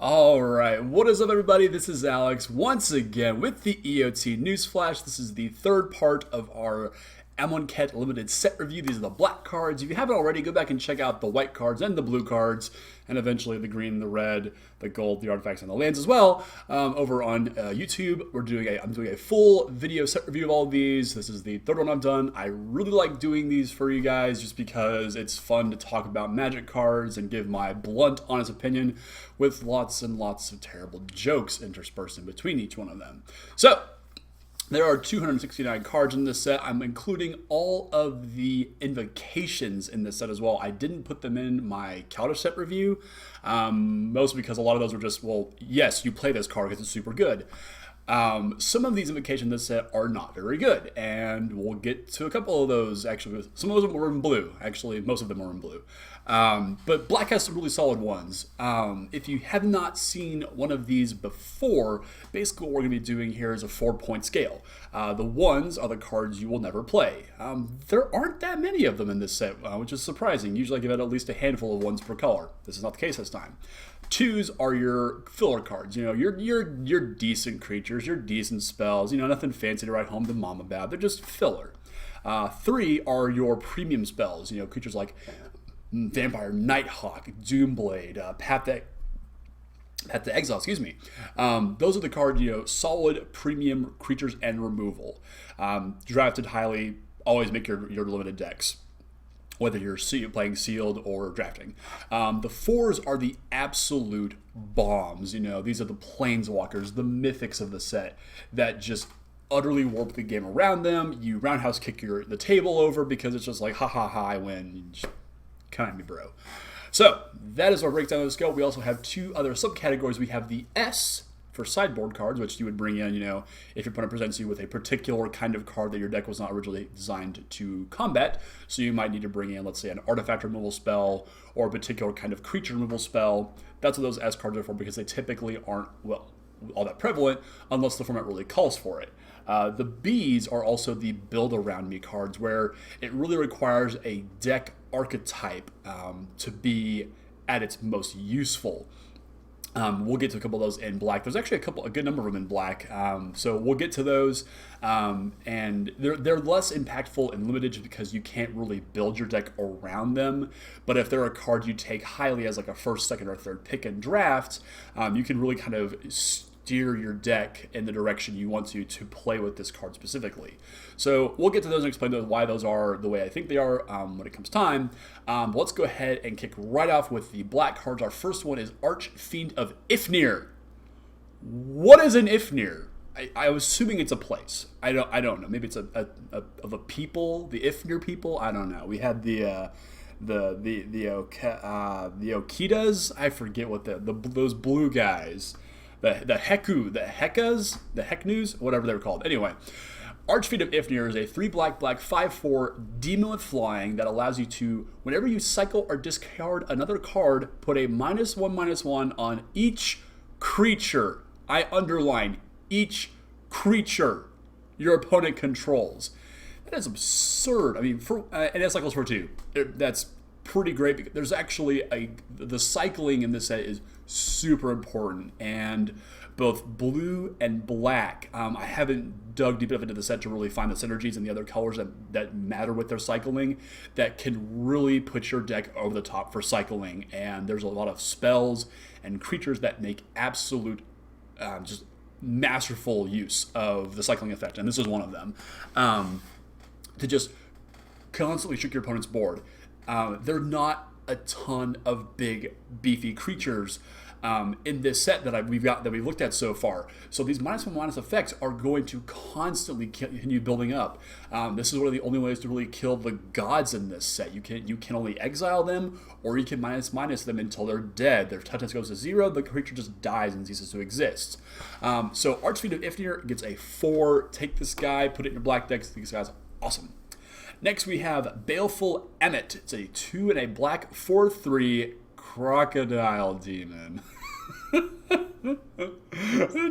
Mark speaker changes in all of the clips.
Speaker 1: All right, what is up, everybody? This is Alex once again with the EOT Newsflash. This is the third part of our Amonkhet limited set review. These are the black cards. If you haven't already, go back and check out the white cards and the blue cards, and eventually the green, the red, the gold, the artifacts, and the lands as well. Over on YouTube, I'm doing a full video set review of all of these. This is the third one I've done. I really like doing these for you guys just because it's fun to talk about Magic cards and give my blunt, honest opinion with lots and lots of terrible jokes interspersed in between each one of them. So, there are 269 cards in this set. I'm including all of the invocations in this set as well. I didn't put them in my counter set review, mostly because a lot of those were just, well, yes, you play this card because it's super good. Some of these invocations in this set are not very good, and we'll get to a couple of those. Actually, some of them were in blue. Actually, most of them are in blue. But black has some really solid ones. If you have not seen one of these before, basically what we're going to be doing here is a 4-point scale. The ones are the cards you will never play. There aren't that many of them in this set, which is surprising. Usually I give it at least a handful of ones per color. This is not the case this time. 2s are your filler cards. You know, your decent creatures, your decent spells. You know, nothing fancy to write home to mom about. They're just filler. 3 are your premium spells. You know, creatures like Vampire, Nighthawk, Doomblade, Path to Exile, excuse me. Those are the cards, you know, solid premium creatures and removal. Drafted highly, always make your limited decks, whether you're playing sealed or drafting. The 4s are the absolute bombs. You know, these are the planeswalkers, the mythics of the set that just utterly warp the game around them. You roundhouse kick the table over because it's just like, ha ha ha, I win. Kind of me, bro. So that is our breakdown of the scale. We also have 2 other subcategories. We have the S for sideboard cards, which you would bring in, you know, if your opponent presents you with a particular kind of card that your deck was not originally designed to combat. So you might need to bring in, let's say, an artifact removal spell or a particular kind of creature removal spell. That's what those S cards are for, because they typically aren't, well, all that prevalent unless the format really calls for it. The Bs are also the build around me cards, where it really requires a deck archetype to be at its most useful. We'll get to a couple of those in black. There's actually a good number of them in black, so we'll get to those. And they're less impactful and limited just because you can't really build your deck around them. But if they're a card you take highly as like a first, second, or third pick in draft, you can really kind of steer your deck in the direction you want to play with this card specifically. So we'll get to those and explain why those are the way I think they are when it comes time. But let's go ahead and kick right off with the black cards. Our first one is Archfiend of Ifnir. What is an Ifnir? I'm assuming it's a place. I don't know. Maybe it's of a people, the Ifnir people. I don't know. We had the Okitas. I forget what those blue guys. The Hekkas, the Heknus, whatever they were called. Anyway, Archfiend of Ifnir is a 3/black 5/4 demon with flying that allows you to, whenever you cycle or discard another card, put a -1/-1 on each creature. I underline each creature your opponent controls. That is absurd. I mean, and it cycles for 2. That's pretty great, because there's actually the cycling in this set is super important, and both blue and black, I haven't dug deep enough into the set to really find the synergies and the other colors that matter with their cycling that can really put your deck over the top for cycling. And there's a lot of spells and creatures that make absolute just masterful use of the cycling effect, and this is one of them, to just constantly shoot your opponent's board. They're not a ton of big, beefy creatures in this set that we've looked at so far. So these -1/- effects are going to constantly continue building up. This is one of the only ways to really kill the gods in this set. You can only exile them, or you can minus them until they're dead. Their toughness goes to 0. The creature just dies and ceases to exist. So Archfiend of Ifnir gets a 4. Take this guy, put it in your black deck. This guy's awesome. Next, we have Baleful Emmet. It's a 2 and a black 4/3 crocodile demon.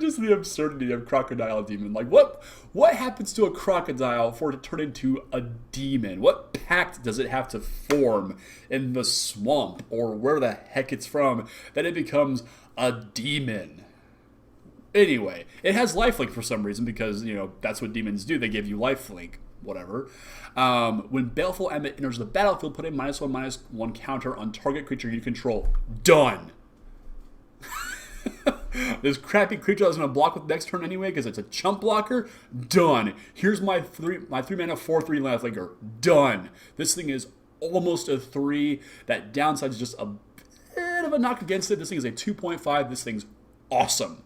Speaker 1: Just the absurdity of crocodile demon. Like, what happens to a crocodile for it to turn into a demon? What pact does it have to form in the swamp or where the heck it's from that it becomes a demon. Anyway, it has lifelink for some reason because, that's what demons do. They give you lifelink, whatever. When Baleful Emmet enters the battlefield, put a -1/-1 counter on target creature you control. Done. This crappy creature that's going to block with next turn anyway because it's a chump blocker. Done. Here's my 3-mana 4/3 lifelinker. Done. This thing is almost a 3. That downside is just a bit of a knock against it. This thing is a 2.5. This thing's awesome.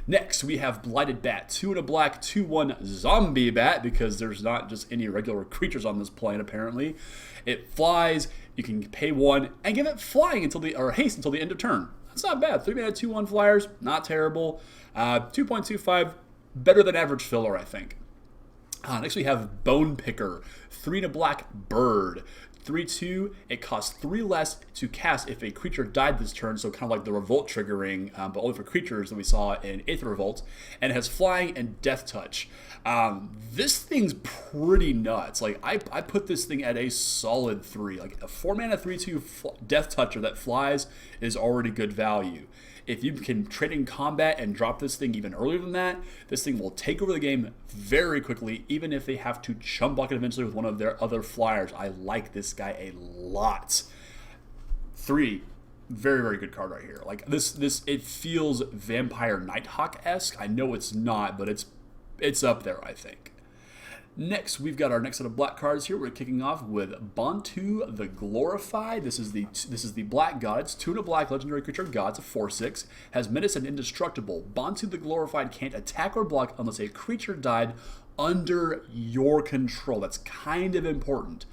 Speaker 1: Next, we have Blighted Bat. 2 and a black, 2/1 zombie bat, because there's not just any regular creatures on this plane, apparently. It flies, you can pay 1, and give it flying or haste until the end of turn. That's not bad. 3-mana 2/1 flyers, not terrible. 2.25, better than average filler, I think. Next we have Bone Picker. 3 and a black bird. 3/2, it costs 3 less to cast if a creature died this turn, so kind of like the Revolt triggering, but only for creatures that we saw in Aether Revolt, and it has flying and death touch. This thing's pretty nuts. Like, I put this thing at a solid 3. Like, a 4-mana 3/2 death toucher that flies is already good value. If you can trade in combat and drop this thing even earlier than that, this thing will take over the game very quickly, even if they have to chump block it eventually with one of their other flyers. I like this guy a lot. 3, very, very good card right here. Like, it feels Vampire Nighthawk-esque. I know it's not, but it's up there, I think. Next, we've got our next set of black cards here. We're kicking off with Bantu the Glorified. This is the black god. It's 2 and a black legendary creature god. It's a 4/6. Has menace and indestructible. Bantu the Glorified can't attack or block unless a creature died under your control. That's kind of important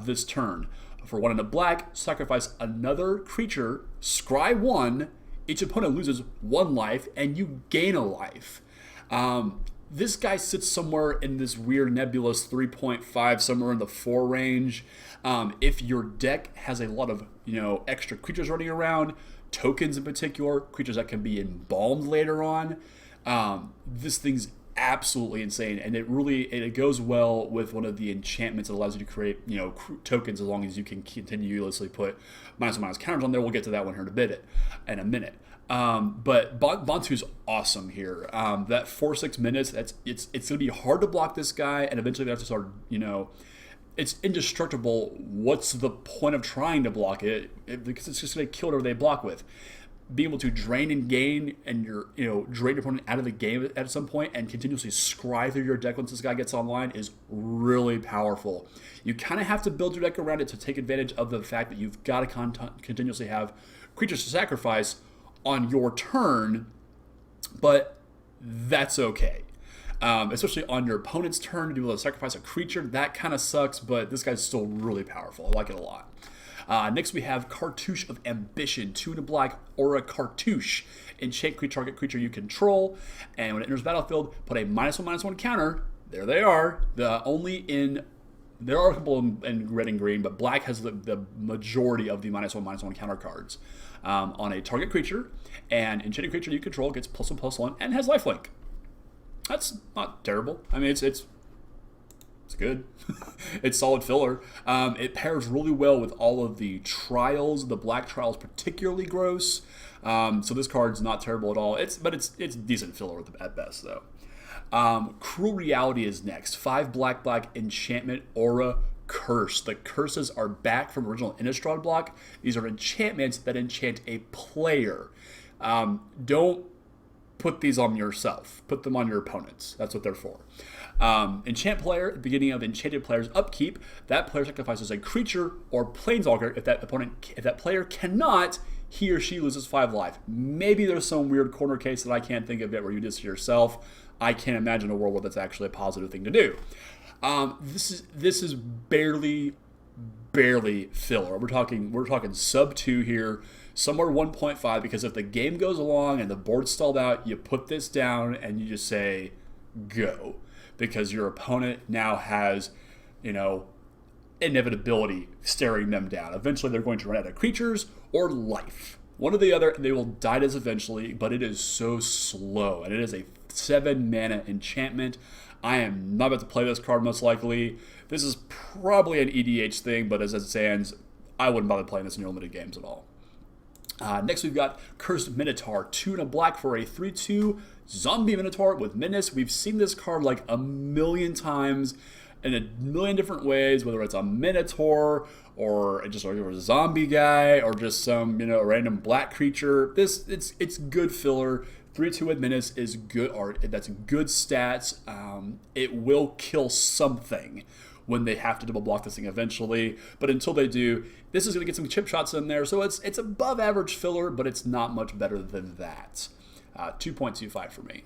Speaker 1: this turn. For 1 and a black, sacrifice another creature, scry 1. Each opponent loses 1 life, and you gain a life. This guy sits somewhere in this weird nebulous 3.5, somewhere in the 4 range. If your deck has a lot of extra creatures running around, tokens in particular, creatures that can be embalmed later on, this thing's absolutely insane, and it goes well with one of the enchantments that allows you to create tokens as long as you can continuously put -1/- counters on there. We'll get to that one here in a minute. But Bantu's awesome here. That 4/6 minutes, it's going to be hard to block this guy, and eventually they have to start, it's indestructible. What's the point of trying to block it? Because it's just going to kill whatever they block with. Being able to drain and gain, and drain your opponent out of the game at some point, and continuously scry through your deck once this guy gets online is really powerful. You kind of have to build your deck around it to take advantage of the fact that you've got to continuously have creatures to sacrifice on your turn, but that's okay. Especially on your opponent's turn, to be able to sacrifice a creature, that kind of sucks, but this guy's still really powerful. I like it a lot. Next we have Cartouche of Ambition, 2 and a black, Aura Cartouche. Enchant target creature you control, and when it enters the battlefield, put a -1/-1 counter. There they are. There are a couple in red and green, but black has the majority of the -1/-1 counter cards on a target creature, and enchanted creature you control gets +1/+1 and has lifelink. That's not terrible. I mean, it's good. It's solid filler. It pairs really well with all of the trials. The black trials particularly gross. So this card's not terrible at all. It's decent filler at best though. Cruel Reality is next. 5 black enchantment Aura Curse. The curses are back from original Innistrad block. These are enchantments that enchant a player. Don't put these on yourself. Put them on your opponents. That's what they're for. Enchant player, at the beginning of enchanted player's upkeep, that player sacrifices a creature or planeswalker. If that player cannot, he or she loses 5 life. Maybe there's some weird corner case that I can't think of yet where you do this to yourself. I can't imagine a world where that's actually a positive thing to do. This is barely filler. We're talking sub 2 here, somewhere 1.5, because if the game goes along and the board's stalled out, you put this down and you just say go, because your opponent now has inevitability staring them down. Eventually they're going to run out of creatures or life. One or the other, they will die this eventually, but it is so slow, and it is a 7 mana enchantment. I am not about to play this card most likely. This is probably an EDH thing, but as it stands, I wouldn't bother playing this in your limited games at all. Next, we've got Cursed Minotaur, 2 and a black for a 3/2 zombie Minotaur with Menace. We've seen this card like a million times in a million different ways, whether it's a Minotaur or just a zombie guy or just some random black creature. It's good filler. 3/2 with Menace is good art. That's good stats. It will kill something when they have to double block this thing eventually. But until they do, this is going to get some chip shots in there. So it's above average filler, but it's not much better than that. 2.25 for me.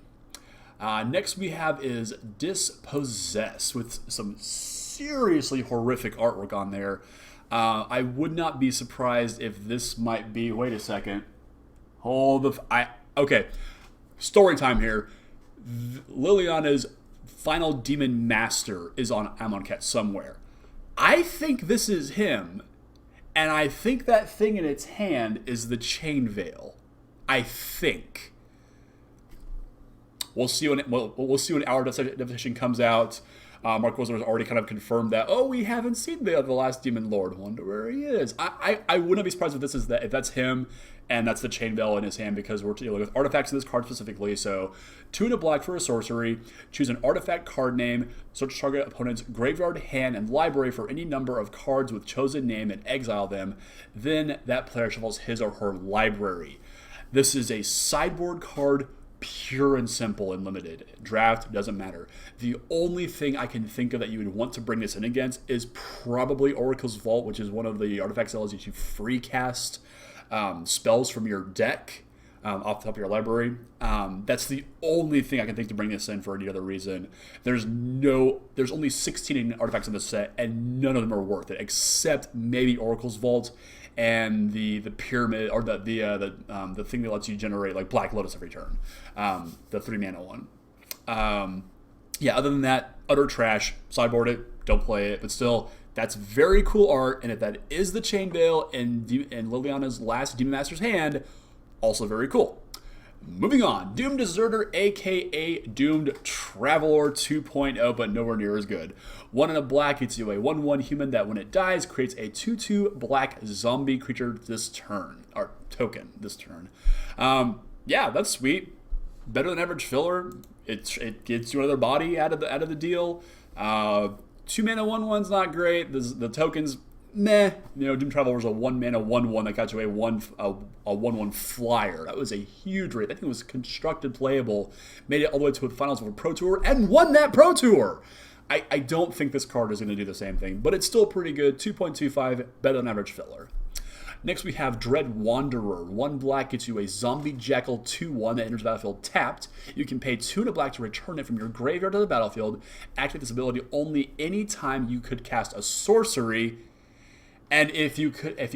Speaker 1: Next we have is Dispossess with some seriously horrific artwork on there. I would not be surprised if this might be, wait a second. Okay. Story time here. Liliana's Final Demon Master is on Amonkhet somewhere. I think this is him, and I think that thing in its hand is the Chain Veil. I think. We'll see when our definition comes out. Mark Wilson has already kind of confirmed that. Oh, we haven't seen the last Demon Lord. Wonder where he is. I wouldn't be surprised if that's him, and that's the Chain Veil in his hand, because we're dealing with artifacts in this card specifically. So 2 and a black for a sorcery. Choose an artifact card name. Search target opponent's graveyard, hand, and library for any number of cards with chosen name and exile them. Then that player shuffles his or her library. This is a sideboard card, pure and simple and limited. Draft doesn't matter. The only thing I can think of that you would want to bring this in against is probably Oracle's Vault, which is one of the artifacts that allows you to free cast spells from your deck off the top of your library. That's the only thing I can think to bring this in for any other reason. There's only 16 artifacts in this set, and none of them are worth it, except maybe Oracle's Vault and the pyramid, or the thing that lets you generate like Black Lotus every turn, the 3-mana one. Other than that, utter trash. Sideboard it, don't play it, but still, that's very cool art. And if that is the Chain Veil in Liliana's last Demon Master's hand, also very cool. Moving on, Doomed Deserter, aka Doomed Traveler 2.0, but nowhere near as good. 1 and a black, it's you a 1/1 human that when it dies creates a 2/2 black zombie creature this turn, or token this turn. That's sweet. Better than average filler. It gets you another body out of the deal. 2 mana 1/1's not great. The tokens, meh. Doom Traveler was a 1 mana 1/1 that got you a 1/1 flyer. That was a huge rate. That thing was constructed playable, made it all the way to the finals of a Pro Tour, and won that Pro Tour. I don't think this card is going to do the same thing, but it's still pretty good. 2.25, better than average filler. Next we have Dread Wanderer. 1 black gets you a Zombie Jackal 2/1 that enters the battlefield tapped. You can pay 2 and a black to return it from your graveyard to the battlefield. Activate this ability only any time you could cast a sorcery, and if you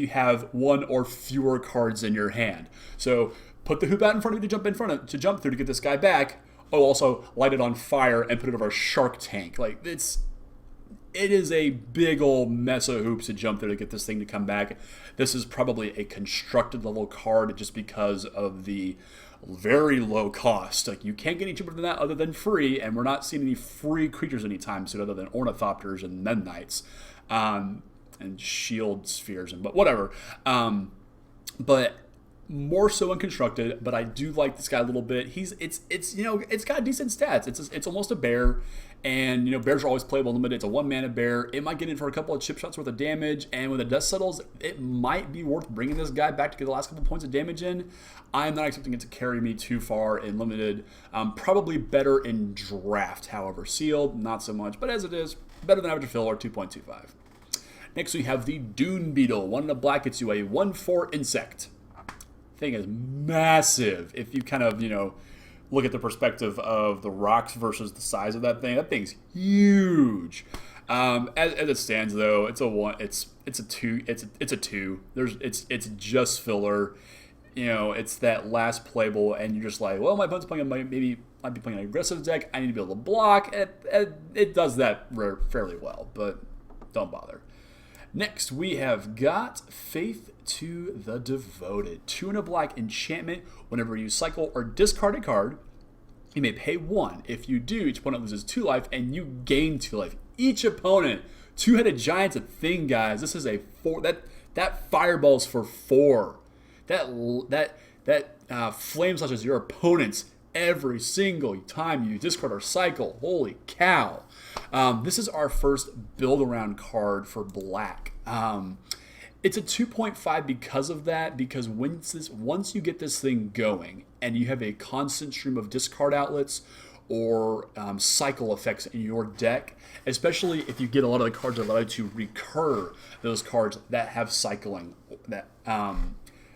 Speaker 1: have 1 or fewer cards in your hand. So put the hoop out in front of you to jump through to get this guy back. Oh, also light it on fire and put it over a shark tank. Like it is a big old mess of hoops to jump through to get this thing to come back. This is probably a constructed level card just because of the very low cost. Like you can't get any cheaper than that other than free, and we're not seeing any free creatures anytime soon other than Ornithopters and Mendknights. And shield spheres, but whatever. But more so unconstructed. But I do like this guy a little bit. It's got decent stats. It's almost a bear, and bears are always playable limited. It's a 1 mana bear. It might get in for a couple of chip shots worth of damage, and when the dust settles, it might be worth bringing this guy back to get the last couple points of damage in. I'm not expecting it to carry me too far in limited. Probably better in draft, however. Sealed, not so much. But as it is, better than average filler, 2.25. Next we have the Dune Beetle. 1 and a black gets you a 1/4 insect. Thing is massive. If you kind of, look at the perspective of the rocks versus the size of that thing's huge. As it stands though, it's a 1. It's a 2. It's a 2. It's just filler. It's that last playable, and you're just like, well, my opponent's playing might be playing an aggressive deck. I need to be able to block. It does that fairly well, but don't bother. Next, we have got Faith to the Devoted. 2 and a black enchantment. Whenever you cycle or discard a card, you may pay 1. If you do, each opponent loses 2 life, and you gain 2 life. Each opponent. 2-headed giant's a thing, guys. This is a 4. That fireball's for 4. that flame slashes your opponents every single time you discard or cycle. Holy cow. This is our first build around card for black. It's a 2.5 because of that, because once you get this thing going and you have a constant stream of discard outlets or cycle effects in your deck, especially if you get a lot of the cards that allow you to recur those cards that have cycling, that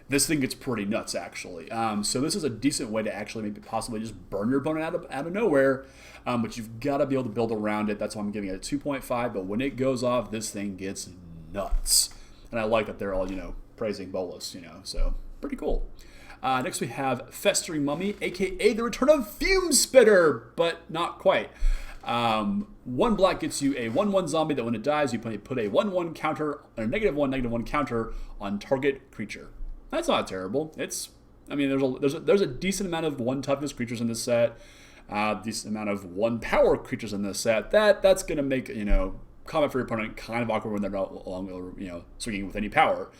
Speaker 1: this thing gets pretty nuts, actually. So this is a decent way to actually maybe possibly just burn your opponent out of nowhere, but you've got to be able to build around it. That's why I'm giving it a 2.5, but when it goes off, this thing gets nuts. And I like that they're all, praising Bolas, so pretty cool. Next we have Festering Mummy, aka the return of Fume Spitter, but not quite. 1 black gets you a 1/1 zombie that when it dies, you put a 1/1 counter, or -1/-1 counter on target creature. That's not terrible. There's a decent amount of 1 toughness creatures in this set, decent amount of 1 power creatures in this set. That's gonna make combat for your opponent kind of awkward when they're not swinging with any power.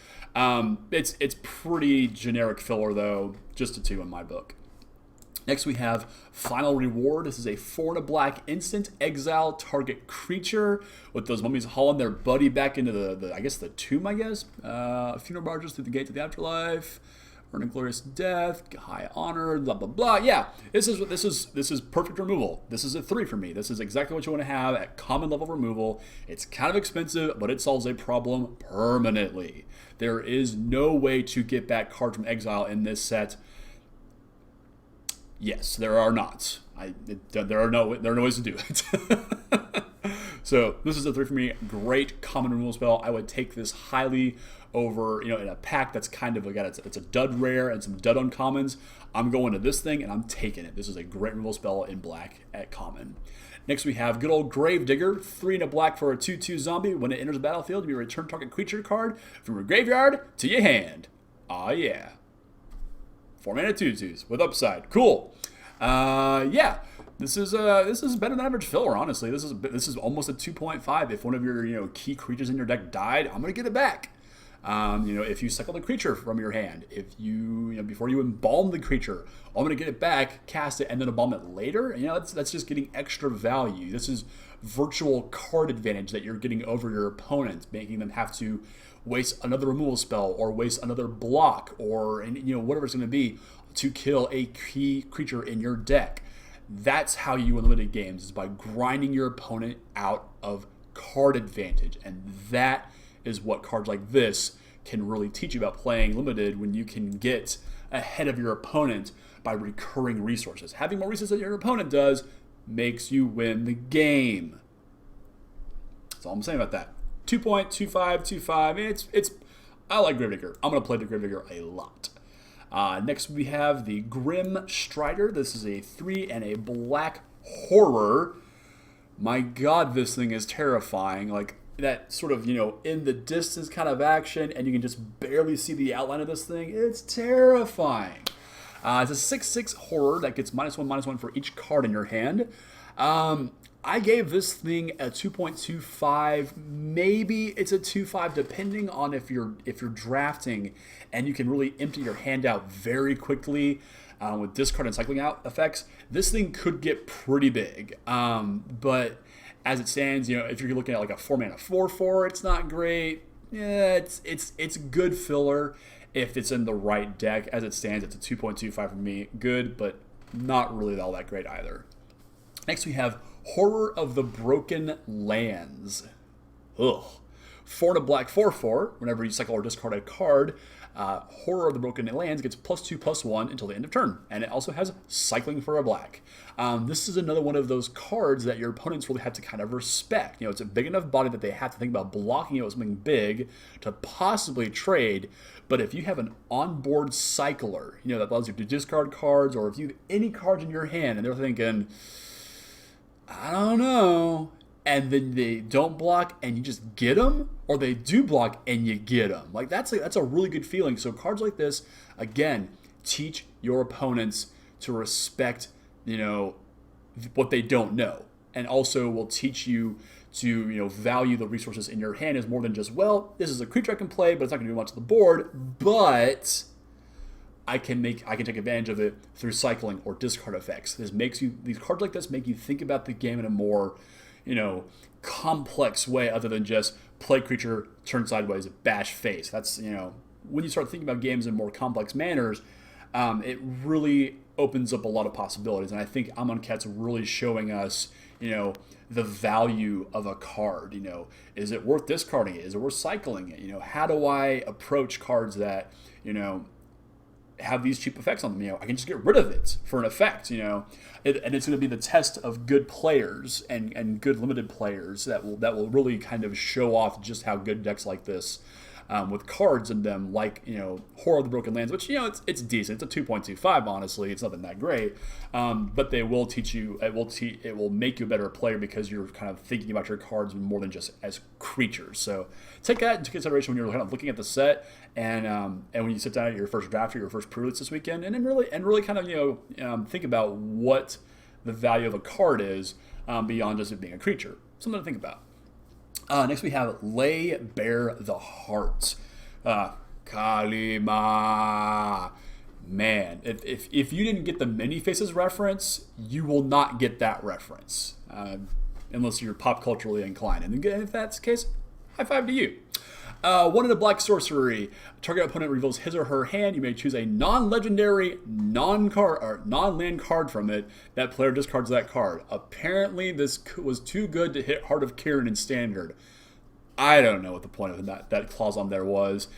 Speaker 1: It's pretty generic filler though, just a 2 in my book. Next we have Final Reward. This is a 4 and a black instant, exile target creature with those mummies hauling their buddy back into the tomb, funeral barges through the gate to the afterlife, earn a glorious death, high honor, blah blah blah. Yeah, this is perfect removal. This is a 3 for me. This is exactly what you want to have at common level removal. It's kind of expensive, but it solves a problem permanently. There is no way to get back cards from exile in this set. Yes, there are not. There are no ways to do it. So this is a 3 for me. Great common removal spell. I would take this highly over, in a pack that's kind of, again, it's a dud rare and some dud uncommons. I'm going to this thing and I'm taking it. This is a great removal spell in black at common. Next we have good old Gravedigger, 3 and a black for a 2/2 zombie. When it enters the battlefield, you may return target creature card from your graveyard to your hand. Aw yeah. 4 mana 2/2s with upside. Cool. Yeah. This is better than average filler, honestly. This is almost a 2.5. If one of your key creatures in your deck died, I'm gonna get it back. If you cycle the creature from your hand, if you before you embalm the creature, I'm gonna get it back, cast it, and then embalm it later. That's just getting extra value. This is virtual card advantage that you're getting over your opponent, making them have to waste another removal spell or waste another block or whatever it's gonna be to kill a key creature in your deck. That's how you win limited games, is by grinding your opponent out of card advantage. And that is what cards like this can really teach you about playing limited, when you can get ahead of your opponent by recurring resources. Having more resources than your opponent does makes you win the game. That's all I'm saying about that. 2.2525. It's I like Gravedigger. I'm going to play the Gravedigger a lot. Next we have the Grim Strider. This is a 3 and a black horror. My god, this thing is terrifying. Like that sort of, in the distance kind of action, and you can just barely see the outline of this thing. It's terrifying. It's a 6/6 horror that gets -1/-1 for each card in your hand. I gave this thing a 2.25. Maybe it's a 2.5, depending on if you're drafting and you can really empty your hand out very quickly with discard and cycling out effects. This thing could get pretty big. But as it stands, if you're looking at like a 4 mana 4/4, it's not great. Yeah, it's good filler if it's in the right deck. As it stands, it's a 2.25 for me. Good, but not really all that great either. Next we have Horror of the Broken Lands. Ugh. 4 and a black 4/4. Whenever you cycle or discard a card, Horror of the Broken Lands gets +2/+1 until the end of turn. And it also has cycling for a black. This is another one of those cards that your opponents really have to kind of respect. It's a big enough body that they have to think about blocking it with something big to possibly trade. But if you have an onboard cycler, that allows you to discard cards, or if you have any cards in your hand and they're thinking, I don't know, and then they don't block and you just get them, or they do block and you get them. Like that's a really good feeling. So cards like this, again, teach your opponents to respect, what they don't know, and also will teach you to value the resources in your hand as more than just, well, this is a creature I can play, but it's not going to do much to the board. But I can take advantage of it through cycling or discard effects. These cards like this make you think about the game in a more, complex way other than just play creature, turn sideways, bash face. That's, when you start thinking about games in more complex manners, it really opens up a lot of possibilities. And I think Amonkhet's really showing us, the value of a card. Is it worth discarding it? Is it worth cycling it? How do I approach cards that, have these cheap effects on them? I can just get rid of it for an effect, and it's going to be the test of good players and good limited players that will really kind of show off just how good decks like this, with cards in them, like Horror of the Broken Lands, which it's decent. It's a 2.25. Honestly, it's nothing that great, but they will teach you. It will make you a better player because you're kind of thinking about your cards more than just as creatures. So take that into consideration when you're kind of looking at the set, and when you sit down at your first draft or your first prerelease this weekend, and then really kind of think about what the value of a card is, beyond just it being a creature. Something to think about. Next we have Lay Bare the Heart. Kalima. Man, if you didn't get the Many Faces reference, you will not get that reference. Unless you're pop culturally inclined. And if that's the case, high five to you. One in a black sorcery. Target opponent reveals his or her hand. You may choose a non-legendary, non-land card from it. That player discards that card. Apparently, this was too good to hit Heart of Kiran in Standard. I don't know what the point of that clause on there was.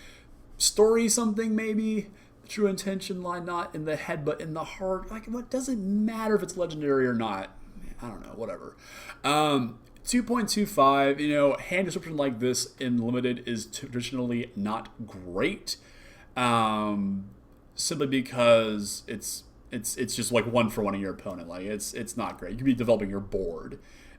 Speaker 1: Story something, maybe? True intention line, not in the head, but in the heart. What does it matter if it's legendary or not? I don't know, whatever. 2.25, hand description like this in Limited is traditionally not great, simply because it's just like one for one of your opponent. It's not great. You could be developing your board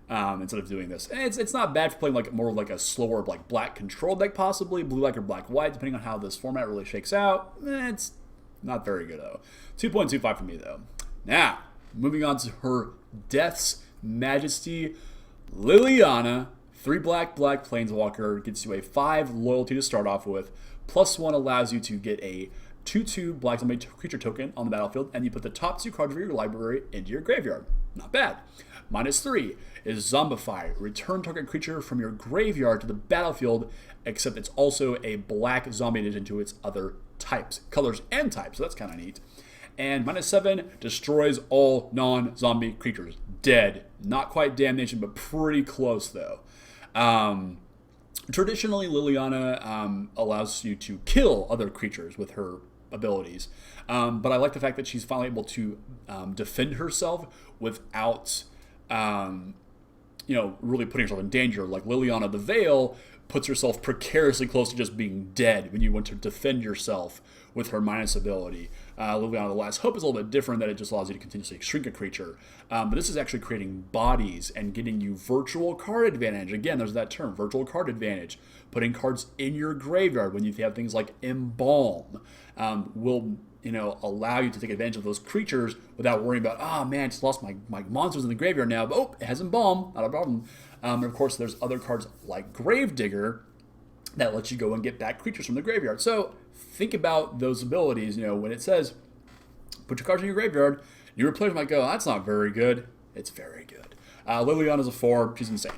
Speaker 1: instead of doing this. And it's not bad for playing more like a slower black control deck, possibly blue-black or black-white, depending on how this format really shakes out. It's not very good though. 2.25 for me though. Now moving on to her Death's Majesty. Liliana, 3 black planeswalker, gets you a 5 loyalty to start off with. +1 allows you to get a 2/2 black zombie creature token on the battlefield, and you put the top 2 cards of your library into your graveyard. Not bad. -3 is Zombify. Return target creature from your graveyard to the battlefield, except it's also a black zombie in addition to its other types, colors and types, so that's kind of neat. And -7 destroys all non-zombie creatures. Dead. Not quite damnation, but pretty close though. Traditionally, Liliana allows you to kill other creatures with her abilities. But I like the fact that she's finally able to defend herself without really putting herself in danger. Like Liliana the Veil puts herself precariously close to just being dead when you want to defend yourself with her minus ability. Liliana the Last Hope is a little bit different, that it just allows you to continuously shrink a creature. But this is actually creating bodies and getting you virtual card advantage. Again, there's that term, virtual card advantage. Putting cards in your graveyard when you have things like Embalm will allow you to take advantage of those creatures without worrying about, oh man, I just lost my monsters in the graveyard now. But, it has Embalm, not a problem. And of course, there's other cards like Gravedigger that lets you go and get back creatures from the graveyard. So think about those abilities. When it says put your cards in your graveyard, your players might go, that's not very good. It's very good. Liliana's a 4. She's insane.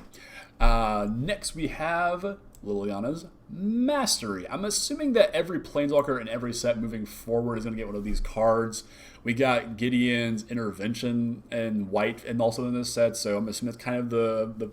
Speaker 1: Next we have Liliana's Mastery. I'm assuming that every Planeswalker in every set moving forward is going to get one of these cards. We got Gideon's Intervention in white and also in this set, so I'm assuming that's kind of the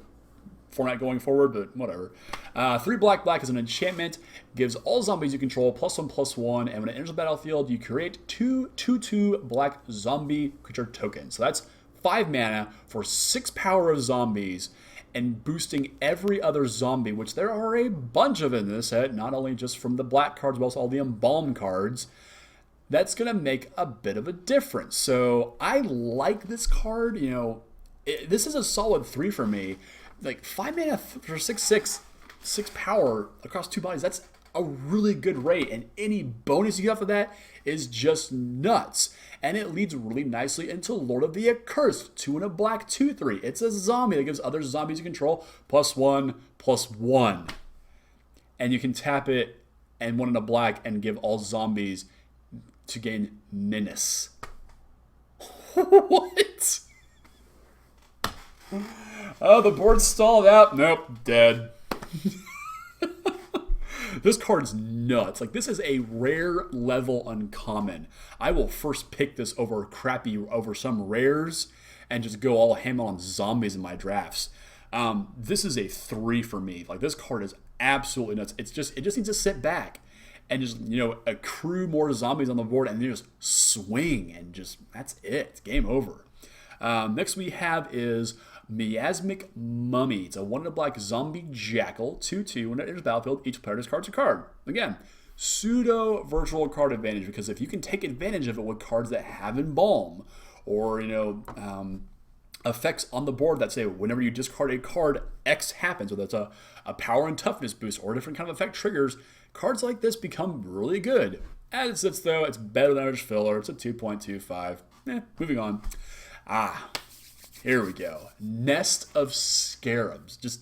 Speaker 1: format going forward, but whatever. 3 black is an enchantment, gives all zombies you control +1/+1, and when it enters the battlefield, you create 2/2 black zombie creature tokens. So that's 5 mana for 6 power of zombies, and boosting every other zombie, which there are a bunch of in this set, not only just from the black cards, but also all the Embalm cards. That's going to make a bit of a difference. So I like this card. This is a solid 3 for me. 5 mana for 6/6 power across 2 bodies. That's a really good rate, and any bonus you get off of that is just nuts. And it leads really nicely into Lord of the Accursed, 2 and a black 2/3. It's a zombie that gives other zombies you control +1/+1, and you can tap it and 1 and a black and give all zombies to gain menace. What? Oh, the board stalled out. Nope, dead. This card's nuts. Like, this is a rare level uncommon. I will first pick this over some rares and just go all ham on zombies in my drafts. This is a 3 for me. Like, this card is absolutely nuts. It just needs to sit back and just, accrue more zombies on the board and then just swing and just, that's it. It's game over. Next we have is Miasmic Mummy. It's a 1-black zombie jackal, 2/2. When it enters the battlefield, each player discards a card. Again, pseudo virtual card advantage, because if you can take advantage of it with cards that have Embalm or effects on the board that say whenever you discard a card, X happens, whether it's a power and toughness boost or a different kind of effect triggers, cards like this become really good. As it sits though, it's better than average filler. It's a 2.25. Moving on. Here we go. Nest of Scarabs. Just,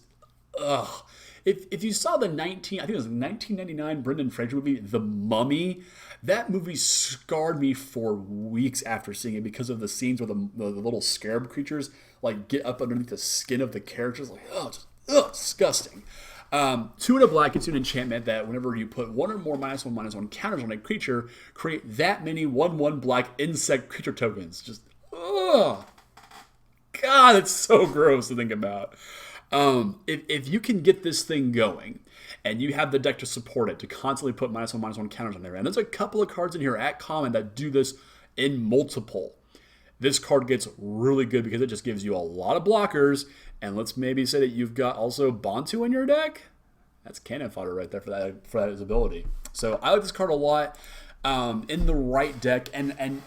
Speaker 1: ugh. If you saw the 1999 Brendan Fraser movie, The Mummy, that movie scarred me for weeks after seeing it because of the scenes where the little scarab creatures like get up underneath the skin of the characters. Like, disgusting. 2 and a black, it's an enchantment that whenever you put 1 or more -1/-1 counters on a creature, create that many 1/1 black insect creature tokens. Just, ugh. God, it's so gross to think about. If you can get this thing going and you have the deck to support it, to constantly put -1/-1 counters on there, and there's a couple of cards in here at common that do this in multiple, this card gets really good because it just gives you a lot of blockers. And let's maybe say that you've got also Bantu in your deck. That's cannon fodder right there for that ability. So I like this card a lot. In the right deck, and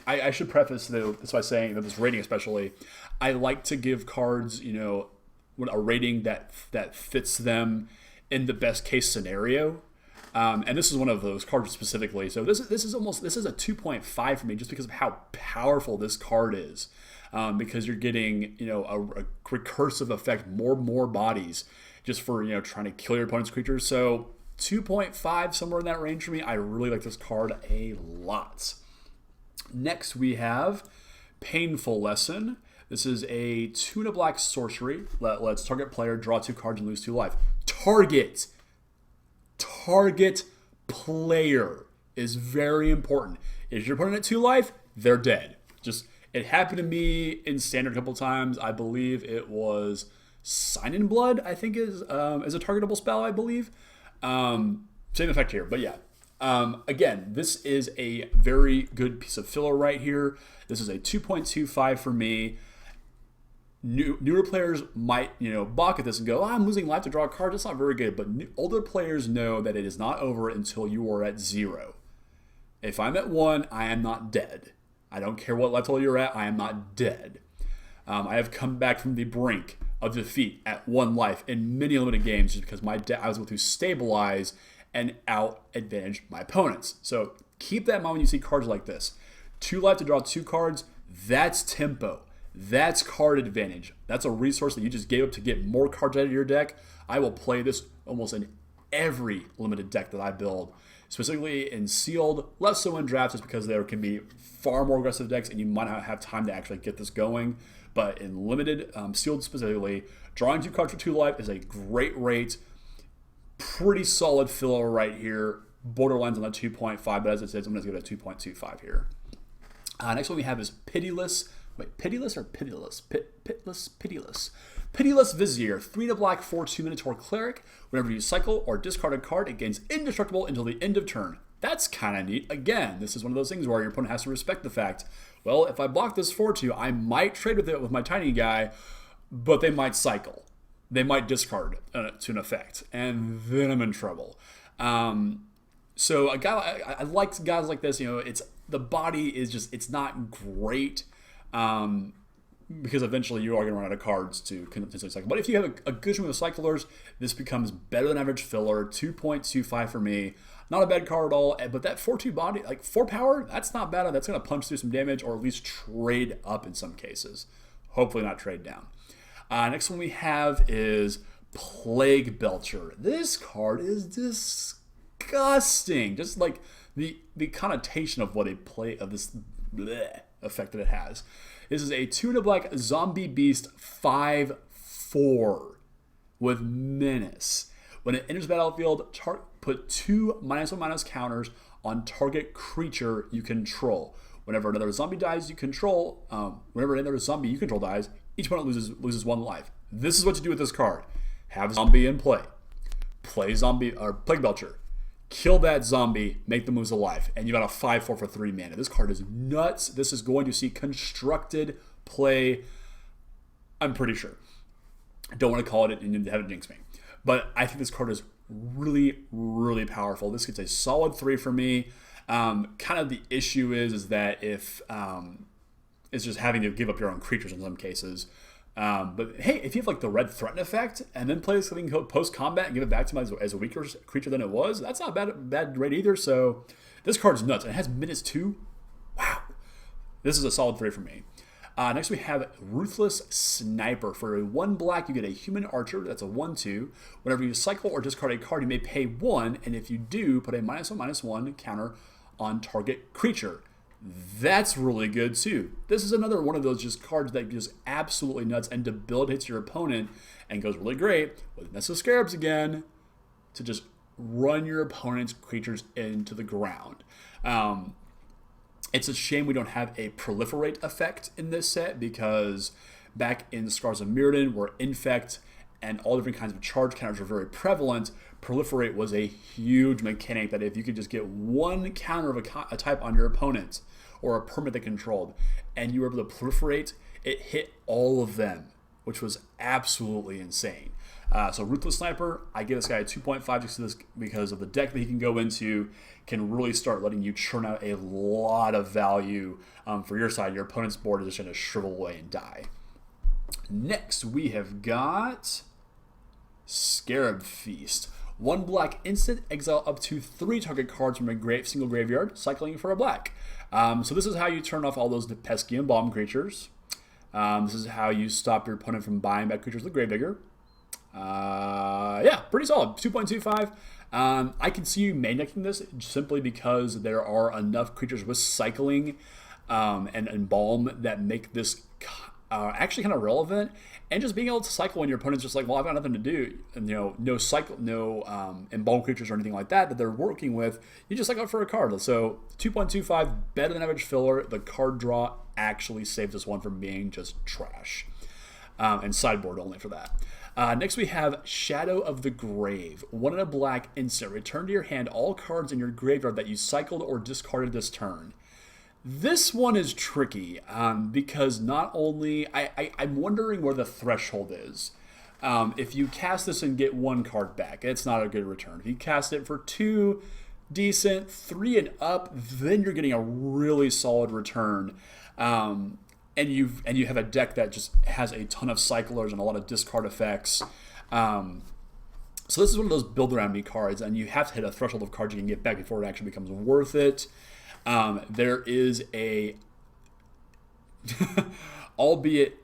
Speaker 1: I should preface this by saying that this rating especially, I like to give cards, a rating that fits them in the best case scenario. And this is one of those cards specifically. So this is a 2.5 for me just because of how powerful this card is. Because you're getting, a recursive effect, more bodies just for, trying to kill your opponent's creatures. So 2.5, somewhere in that range for me. I really like this card a lot. Next we have Painful Lesson. This is a 2 and a black sorcery. Let's target player, draw 2 cards and lose 2 life. Target player is very important. Is your opponent at 2 life? They're dead. It happened to me in Standard a couple times. I believe it was Sign in Blood, I think is a targetable spell, I believe. Same effect here, but yeah. Again, this is a very good piece of filler right here. This is a 2.25 for me. Newer players might, balk at this and go, I'm losing life to draw a card. That's not very good. But older players know that it is not over until you are at 0. If I'm at 1, I am not dead. I don't care what life total you're at. I am not dead. I have come back from the brink of defeat at 1 life in many limited games just because I was able to stabilize and out-advantage my opponents. So keep that in mind when you see cards like this. 2 life to draw 2 cards, that's tempo. That's card advantage. That's a resource that you just gave up to get more cards out of your deck. I will play this almost in every limited deck that I build. Specifically in sealed, less so in drafts, just because there can be far more aggressive decks and you might not have time to actually get this going. But in limited, sealed specifically, drawing 2 cards for 2 life is a great rate. Pretty solid filler right here. Borderlines on the 2.5, but as it says, I'm going to give it a 2.25 here. Next one we have is Pitiless. Wait, Pitiless or Pitiless? Pitiless. Pitiless Vizier, 3 and a black, 4/2 Minotaur Cleric. Whenever you cycle or discard a card, it gains indestructible until the end of turn. That's kind of neat. Again, this is one of those things where your opponent has to respect the fact, well, if I block this 4/2, I might trade with it with my tiny guy, but they might cycle. They might discard to an effect, and then I'm in trouble. So a guy, I like guys like this. It's the body is just, it's not great. Because eventually you are going to run out of cards to continuously cycle. But if you have a good string of cyclers, this becomes better than average filler. 2.25 for me. Not a bad card at all. But that 4/2 body, like 4 power, that's not bad. That's going to punch through some damage or at least trade up in some cases. Hopefully not trade down. Next one we have is Plague Belcher. This card is disgusting. Just like the connotation of what a play of this bleh effect that it has. This is a 2 and a black zombie beast 5/4 with menace. When it enters the battlefield, put 2 -1/- counters on target creature you control. Whenever another zombie dies you control, whenever another zombie you control dies, each opponent loses 1 life. This is what you do with this card. Have zombie in play. Play zombie or Plague Belcher. Kill that zombie, make them lose a life, and you got a 5/4 for 3 mana. This card is nuts. This is going to see constructed play, I'm pretty sure. I don't want to call it and have it jinx me. But I think this card is really, really powerful. This gets a solid 3 for me. Kind of the issue is that if it's just having to give up your own creatures in some cases. But hey, if you have like the red threaten effect and then play something post combat and give it back to me as a weaker creature than it was, that's not bad rate either. So this card's nuts. And it has minutes too. Wow. This is a solid 3 for me. Next we have Ruthless Sniper. For a 1 black, you get a human archer. That's a 1/2. Whenever you cycle or discard a card, you may pay 1, and if you do, put a -1/-1 counter on target creature. That's really good too. This is another one of those just cards that goes absolutely nuts and debilitates your opponent and goes really great with Nest of Scarabs again to just run your opponent's creatures into the ground. It's a shame we don't have a proliferate effect in this set because back in Scars of Mirrodin, where Infect and all different kinds of charge counters are very prevalent, proliferate was a huge mechanic that if you could just get 1 counter of a type on your opponent or a permanent they controlled and you were able to proliferate, it hit all of them, which was absolutely insane. So Ruthless Sniper, I give this guy a 2.5 just because of the deck that he can go into, can really start letting you churn out a lot of value for your side. Your opponent's board is just going to shrivel away and die. Next, we have got Scarab Feast. 1 black instant, exile up to 3 target cards from a single graveyard, cycling for a black. So this is how you turn off all those pesky and bomb creatures. This is how you stop your opponent from buying back creatures with Gravedigger. Yeah, pretty solid. 2.25. I can see you main decking this simply because there are enough creatures with cycling and embalm that make this actually kind of relevant, and just being able to cycle when your opponent's just like, well, I've got nothing to do, and no cycle, no embalm creatures or anything like that they're working with. You just cycle for a card. So 2.25, better than average filler. The card draw actually saves this one from being just trash, and sideboard only for that. Next we have Shadow of the Grave. 1 and a black instant. Return to your hand all cards in your graveyard that you cycled or discarded this turn. This one is tricky because not only... I'm wondering where the threshold is. If you cast this and get 1 card back, it's not a good return. If you cast it for 2, decent, 3 and up, then you're getting a really solid return. And you have a deck that just has a ton of cyclers and a lot of discard effects. So this is one of those build around me cards, and you have to hit a threshold of cards you can get back before it actually becomes worth it. There is a, albeit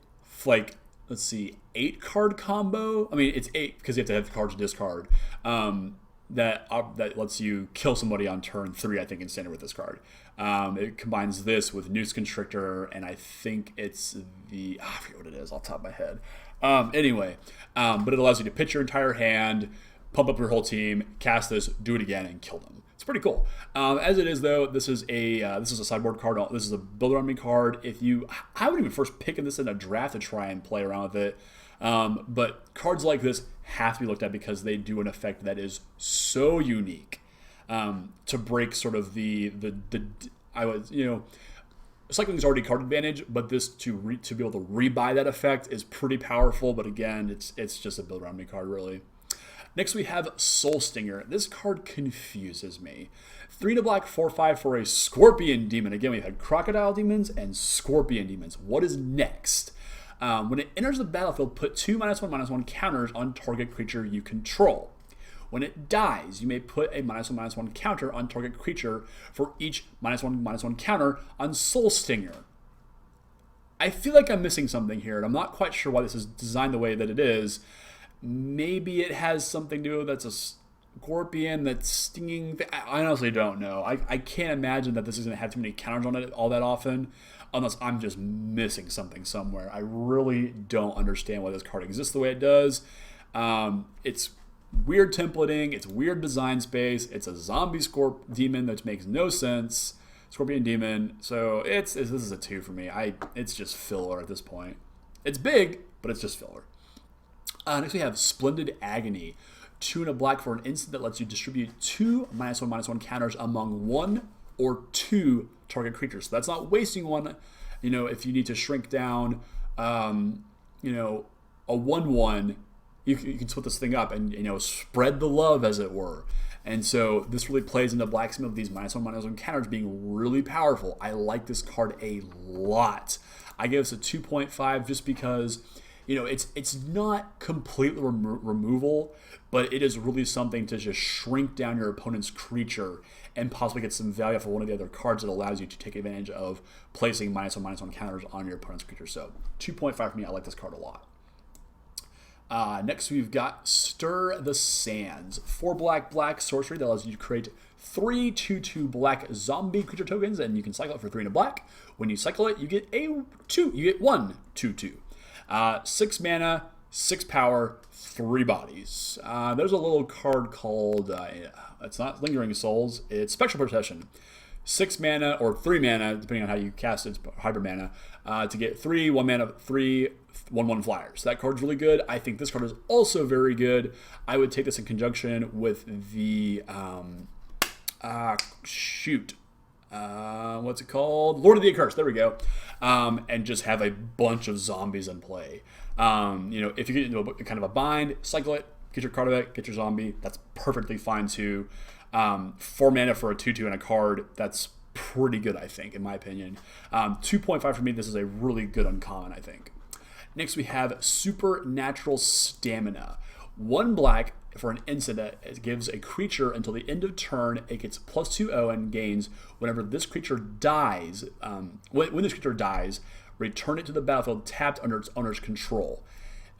Speaker 1: like, let's see, 8 card combo. I mean, it's 8 because you have to have the cards to discard. That lets you kill somebody on turn 3, I think, in standard with this card. It combines this with Noose Constrictor, and I think it's the... I forget what it is off the top of my head. Anyway, but it allows you to pitch your entire hand, pump up your whole team, cast this, do it again, and kill them. It's pretty cool. As it is, though, this is a sideboard card. This is a build around me card. I would even first pick this in a draft to try and play around with it. But cards like this have to be looked at because they do an effect that is so unique to break sort of cycling is already card advantage, but this to be able to rebuy that effect is pretty powerful. But again, it's just a build around me card, really. Next we have Soul Stinger. This card confuses me. 3 to black, 4/5 for a Scorpion Demon. Again, we've had Crocodile Demons and Scorpion Demons. What is next? When it enters the battlefield, put 2 -1/-1 counters on target creature you control. When it dies, you may put a -1/-1 counter on target creature for each -1/-1 counter on Soul Stinger. I feel like I'm missing something here, and I'm not quite sure why this is designed the way that it is. Maybe it has something to do with Scorpion, that stinging thing. I honestly don't know. I can't imagine that this is going to have too many counters on it all that often, unless I'm just missing something somewhere. I really don't understand why this card exists the way it does. It's weird templating. It's weird design space. It's a zombie demon that makes no sense. Scorpion demon. So this is a 2 for me. It's just filler at this point. It's big, but it's just filler. Next we have Splendid Agony. 2 and a black for an instant that lets you distribute 2 -1/-1 counters among 1 or 2 target creatures. So that's not wasting one. If you need to shrink down, a 1/1, you can split this thing up and spread the love, as it were. And so this really plays into blacksmith of these -1/-1 counters being really powerful. I like this card a lot. I give this a 2.5 just because it's not completely removal, but it is really something to just shrink down your opponent's creature and possibly get some value for one of the other cards that allows you to take advantage of placing -1/-1 counters on your opponent's creature. So 2.5 for me. I like this card a lot. Next, we've got Stir the Sands. 4 black sorcery that allows you to create 3 2/2 black zombie creature tokens, and you can cycle it for 3 and a black. When you cycle it, you get a 2. You get 1 2/2. 6 mana, 6 power, 3 bodies. There's a little card called, it's not Lingering Souls, it's Spectral Procession. 6 mana or 3 mana, depending on how you cast it, it's hybrid mana, to get 3 1 mana, 3 1/1 flyers. That card's really good. I think this card is also very good. I would take this in conjunction with the, what's it called? Lord of the Accursed. There we go. And just have a bunch of zombies in play. If you get into a kind of a bind, cycle it, get your card of it, get your zombie. That's perfectly fine too. 4 mana for a 2/2 and a card. That's pretty good, I think, in my opinion. 2.5 for me. This is a really good uncommon, I think. Next, we have Supernatural Stamina. 1 black for an instant that gives a creature until the end of turn. It gets +2/0 and gains whenever this creature dies. When this creature dies, return it to the battlefield tapped under its owner's control.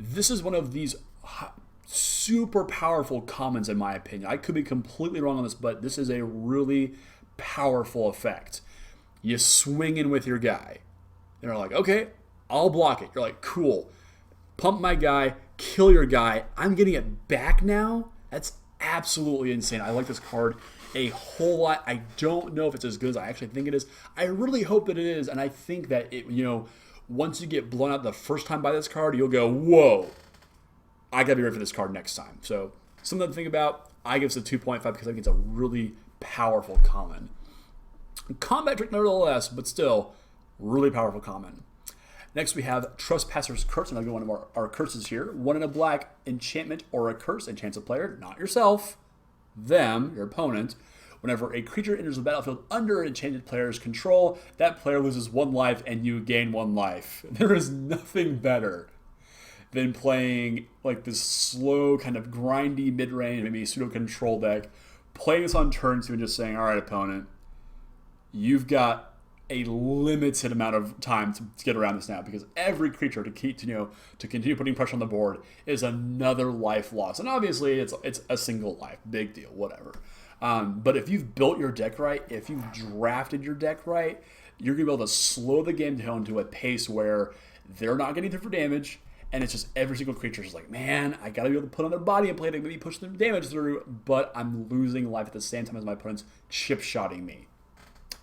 Speaker 1: This is one of these super powerful commons, in my opinion. I could be completely wrong on this, but this is a really powerful effect. You swing in with your guy. They're like, okay, I'll block it. You're like, cool. Pump my guy, kill your guy. I'm getting it back now? That's absolutely insane. I like this card a whole lot. I don't know if it's as good as I actually think it is. I really hope that it is, and I think that it, once you get blown out the first time by this card, you'll go, whoa, I gotta be ready for this card next time. So something to think about. I give this a 2.5 because I think it's a really powerful common. Combat trick nevertheless, but still really powerful common. Next we have Trespasser's Curse, another one of our curses here. 1 in a black enchantment or a curse, enchants a player, not yourself, them, your opponent. Whenever a creature enters the battlefield under an enchanted player's control, that player loses 1 life and you gain 1 life. There is nothing better than playing like this slow, kind of grindy mid-range, maybe pseudo-control deck, playing this on turn 2 and just saying, all right, opponent, you've got a limited amount of time to get around this now, because every creature to continue putting pressure on the board is another life loss. And obviously it's a single life, big deal, whatever. But if you've built your deck right, if you've drafted your deck right, you're going to be able to slow the game down to a pace where they're not getting through for damage, and it's just every single creature is like, man, I got to be able to put on their body and play to maybe push them damage through, but I'm losing life at the same time as my opponent's chip-shotting me.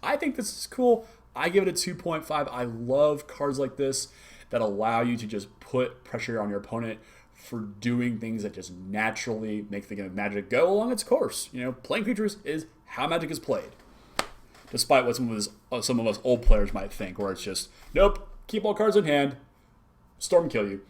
Speaker 1: I think this is cool. I give it a 2.5. I love cards like this that allow you to just put pressure on your opponent for doing things that just naturally make the game of Magic go along its course. Playing creatures is how Magic is played. Despite what some of us old players might think, where it's just, nope, keep all cards in hand, storm kill you.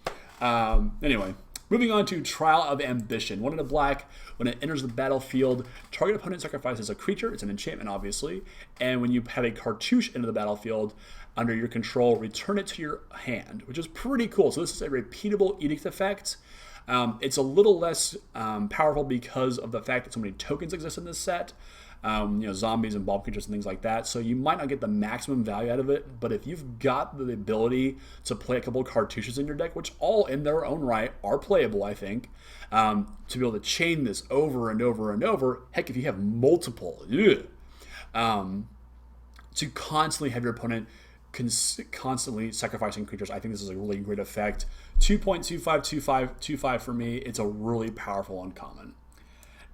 Speaker 1: Anyway, moving on to Trial of Ambition. 1 in a black. When it enters the battlefield, target opponent sacrifices a creature. It's an enchantment, obviously. And when you have a cartouche into the battlefield under your control, return it to your hand, which is pretty cool. So this is a repeatable edict effect. It's a little less powerful because of the fact that so many tokens exist in this set. zombies and bomb creatures and things like that. So you might not get the maximum value out of it, but if you've got the ability to play a couple of cartouches in your deck, which all in their own right are playable, I think, to be able to chain this over and over and over, heck, if you have multiple, to constantly have your opponent constantly sacrificing creatures, I think this is a really great effect. 2.252525 for me. It's a really powerful uncommon.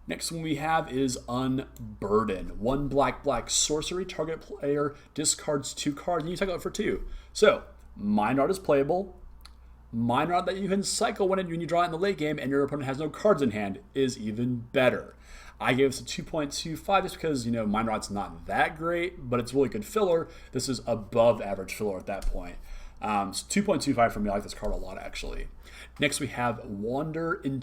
Speaker 1: Next one we have is Unburden. 1 black sorcery. Target player discards 2 cards and you cycle it for 2. So, Mind Art is playable. Mind Art that you can cycle when you draw it in the late game and your opponent has no cards in hand is even better. I gave this a 2.25 just because, Mind Art's not that great, but it's really good filler. This is above average filler at that point. So 2.25 for me. I like this card a lot, actually. Next, we have Wander in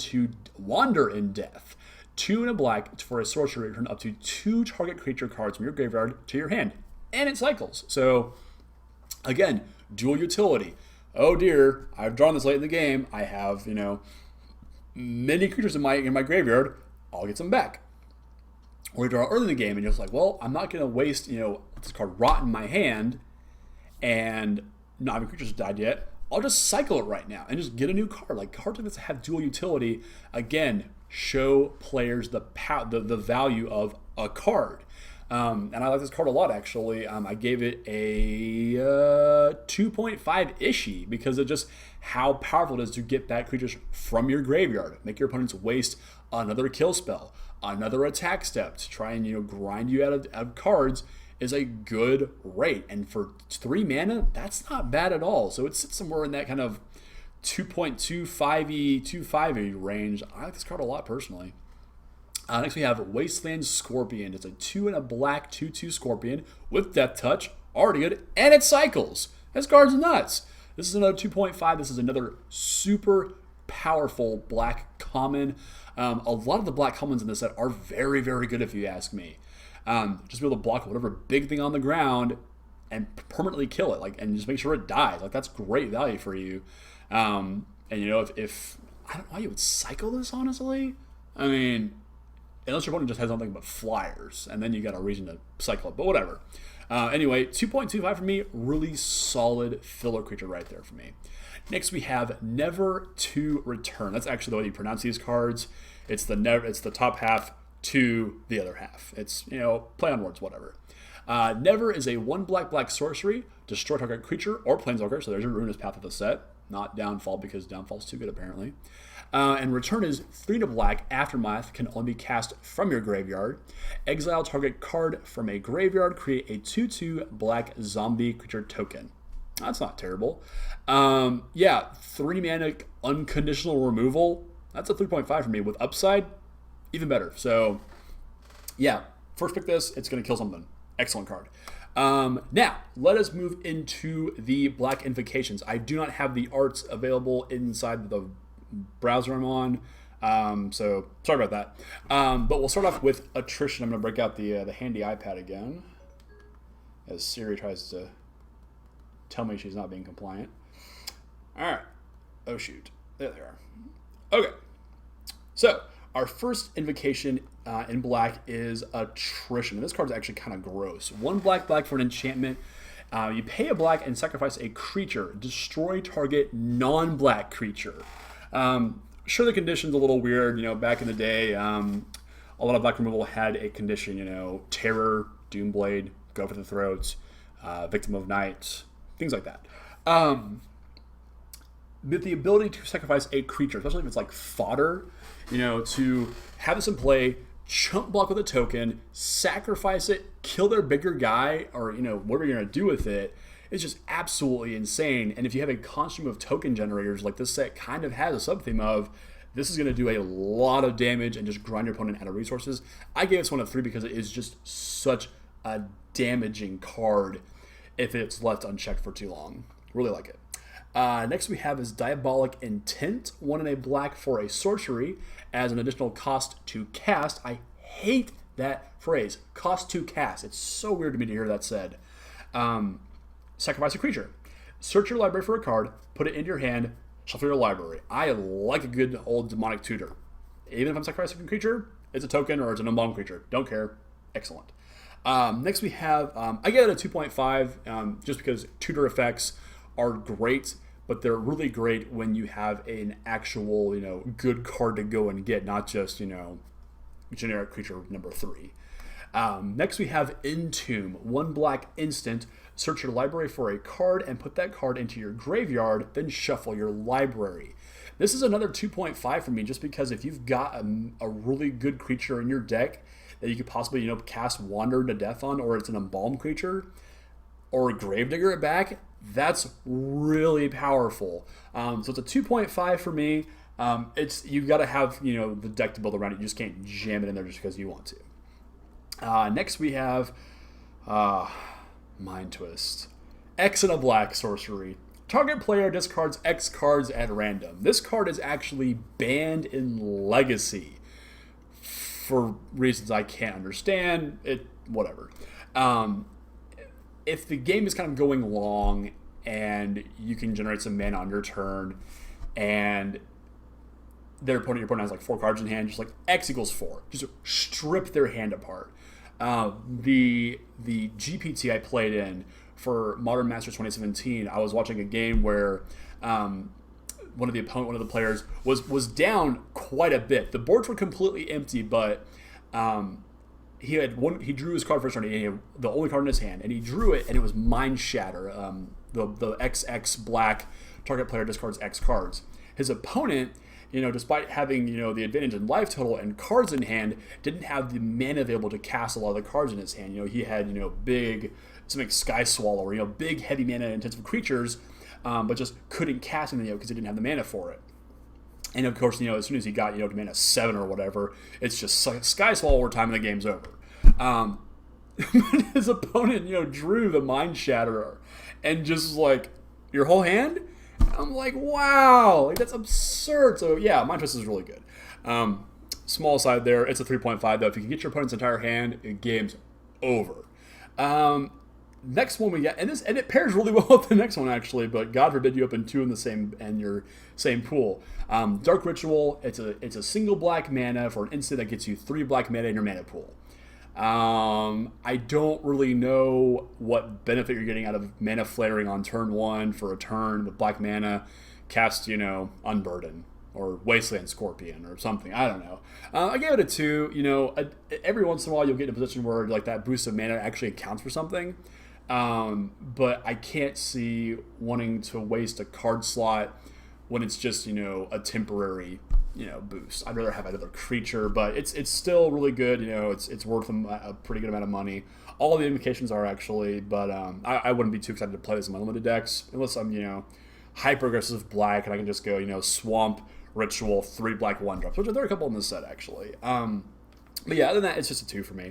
Speaker 1: Death. 2 and a black for a sorcery. Return up to 2 target creature cards from your graveyard to your hand. And it cycles. So, again, dual utility. Oh dear, I've drawn this late in the game. I have, many creatures in my graveyard. I'll get some back. Or you draw early in the game and you're just like, well, I'm not going to waste, this card rot in my hand and not having creatures died yet. I'll just cycle it right now and just get a new card. Like cards like this have dual utility. Again, show players the value of a card. And I like this card a lot, actually. I gave it a 2.5-ishy because of just how powerful it is to get back creatures from your graveyard. Make your opponents waste another kill spell, another attack step to try and grind you out of cards is a good rate. And for 3 mana, that's not bad at all. So it sits somewhere in that kind of 2.25-y, 2.5-y range. I like this card a lot personally. Next we have Wasteland Scorpion. It's a 2 and a black 2/2 Scorpion with Death Touch. Already good. And it cycles. This card's nuts. This is another 2.5. This is another super powerful black common. A lot of the black commons in this set are very, very good if you ask me. Just be able to block whatever big thing on the ground and permanently kill it, and just make sure it dies. That's great value for you. And if I don't know why you would cycle this, honestly. I mean, unless your opponent just has nothing but flyers, and then you got a reason to cycle it, but whatever. Anyway, 2.25 for me, really solid filler creature right there for me. Next we have Never to Return. That's actually the way you pronounce these cards. It's the top half to the other half. It's, play on words, whatever. Never is a 1 black sorcery. Destroy target creature or planeswalker. So there's your Ruinous Path of the set. Not Downfall because Downfall's too good apparently. And Return is 3 to black. Aftermath can only be cast from your graveyard. Exile target card from a graveyard. Create a 2/2 black zombie creature token. That's not terrible. 3 mana unconditional removal. That's a 3.5 for me. With upside, even better. So, yeah, first pick this. It's going to kill something. Excellent card. Now, let us move into the Black Invocations. I do not have the arts available inside the browser I'm on, so sorry about that. But we'll start off with Attrition. I'm going to break out the handy iPad again, as Siri tries to tell me she's not being compliant. All right. Oh, shoot. There they are. Okay. So, our first invocation in black is Attrition. And this card is actually kind of gross. 1 black for an enchantment. You pay a black and sacrifice a creature. Destroy target non-black creature. Sure, the condition's a little weird. Back in the day, a lot of black removal had a condition, Terror, Doomblade, Go for the Throat, Victim of Night, things like that. With the ability to sacrifice a creature, especially if it's like fodder, to have this in play, chump block with a token, sacrifice it, kill their bigger guy, or, whatever you're going to do with it, it's just absolutely insane. And if you have a constant of token generators like this set kind of has a sub-theme of, this is going to do a lot of damage and just grind your opponent out of resources. I gave this one a 3 because it is just such a damaging card if it's left unchecked for too long. Really like it. Next we have is Diabolic Intent. 1 and a black for a sorcery as an additional cost to cast. I hate that phrase, cost to cast. It's so weird to me to hear that said. Sacrifice a creature. Search your library for a card, put it into your hand, shuffle your library. I like a good old demonic tutor. Even if I'm sacrificing a creature, it's a token or it's an embalmed creature. Don't care. Excellent. Next we have, I get it a 2.5 just because tutor effects are great, but they're really great when you have an actual, good card to go and get, not just, generic creature number 3. Next we have Entomb, 1 black instant. Search your library for a card and put that card into your graveyard, then shuffle your library. This is another 2.5 for me, just because if you've got a really good creature in your deck that you could possibly, cast Wander to Death on, or it's an embalmed creature, or Gravedigger it back, that's really powerful. So it's a 2.5 for me. You've got to have, the deck to build around it. You just can't jam it in there just because you want to. Next we have Mind Twist. X and a black sorcery. Target player discards X cards at random. This card is actually banned in Legacy for reasons I can't understand. Whatever. If the game is kind of going long and you can generate some mana on your turn, and your opponent has like 4 cards in hand, just like X equals 4. Just strip their hand apart. The GPT I played in for Modern Masters 2017, I was watching a game where one of the players was down quite a bit. The boards were completely empty, but he drew his card first turn. He had the only card in his hand, and he drew it, and it was Mind Shatter. The XX black target player discards X cards. His opponent, despite having the advantage in life total and cards in hand, didn't have the mana available to cast a lot of the cards in his hand. He had big something like Sky Swallower, big heavy mana intensive creatures, but just couldn't cast them because he didn't have the mana for it. And of course, as soon as he got to mana 7 or whatever, it's just Sky Swallower time and the game's over. But his opponent, drew the Mind Shatterer, and just like, your whole hand. I'm like, wow, that's absurd. So yeah, Mind Twist is really good. Small side there. It's a 3.5 though. If you can get your opponent's entire hand, the game's over. Next one we get, and it pairs really well with the next one actually, but God forbid you open 2 in your same pool. Dark Ritual. It's a single black mana for an instant that gets you 3 black mana in your mana pool. I don't really know what benefit you're getting out of mana flaring on turn 1 for a turn with black mana. Cast, Unburden or Wasteland Scorpion or something. I don't know. I gave it a 2. Every once in a while you'll get in a position where like that boost of mana actually accounts for something. But I can't see wanting to waste a card slot when it's just, a temporary, boost. I'd rather have another creature, but it's still really good. It's worth a pretty good amount of money. All the indications are actually, but I wouldn't be too excited to play this in my limited decks unless I'm, hyper aggressive black and I can just go, Swamp, Ritual, 3 black 1-drops, which there are a couple in this set actually. But yeah, other than that, it's just a 2 for me.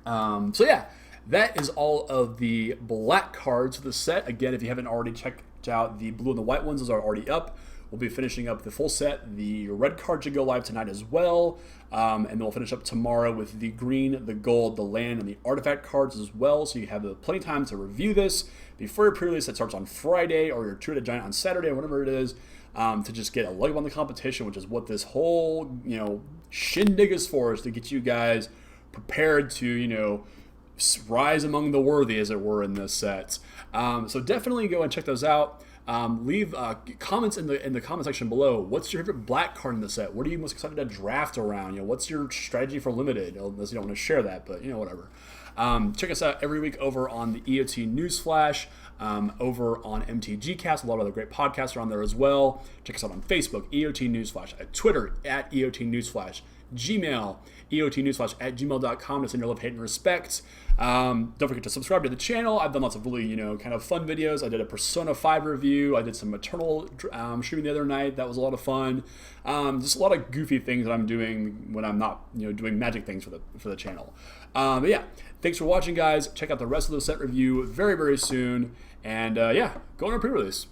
Speaker 1: So yeah, that is all of the black cards for the set. Again, if you haven't already checked out the blue and the white ones, those are already up. We'll be finishing up the full set. The red card should go live tonight as well. And then we'll finish up tomorrow with the green, the gold, the land, and the artifact cards as well. So you have plenty of time to review this before your pre-release that starts on Friday, or your Two-Headed Giant on Saturday, or whatever it is, to just get a leg on the competition, which is what this whole, shindig is for, is to get you guys prepared to, rise among the worthy, as it were, in this set. So definitely go and check those out. Leave comments in the comment section below. What's your favorite black card in the set? What are you most excited to draft around? What's your strategy for limited? Unless you don't want to share that, but whatever. Check us out every week over on the EOT Newsflash, over on MTGcast. A lot of other great podcasts are on there as well. Check us out on Facebook, EOT Newsflash, at Twitter, at EOT Newsflash, Gmail, eotnewsflash@gmail.com to send your love, hate, and respect. Don't forget to subscribe to the channel. I've done lots of really, kind of fun videos. I did a Persona 5 review. I did some Eternal streaming the other night. That was a lot of fun. Just a lot of goofy things that I'm doing when I'm not, doing magic things for the channel. But yeah, thanks for watching, guys. Check out the rest of the set review very, very soon. And yeah, go on a pre-release.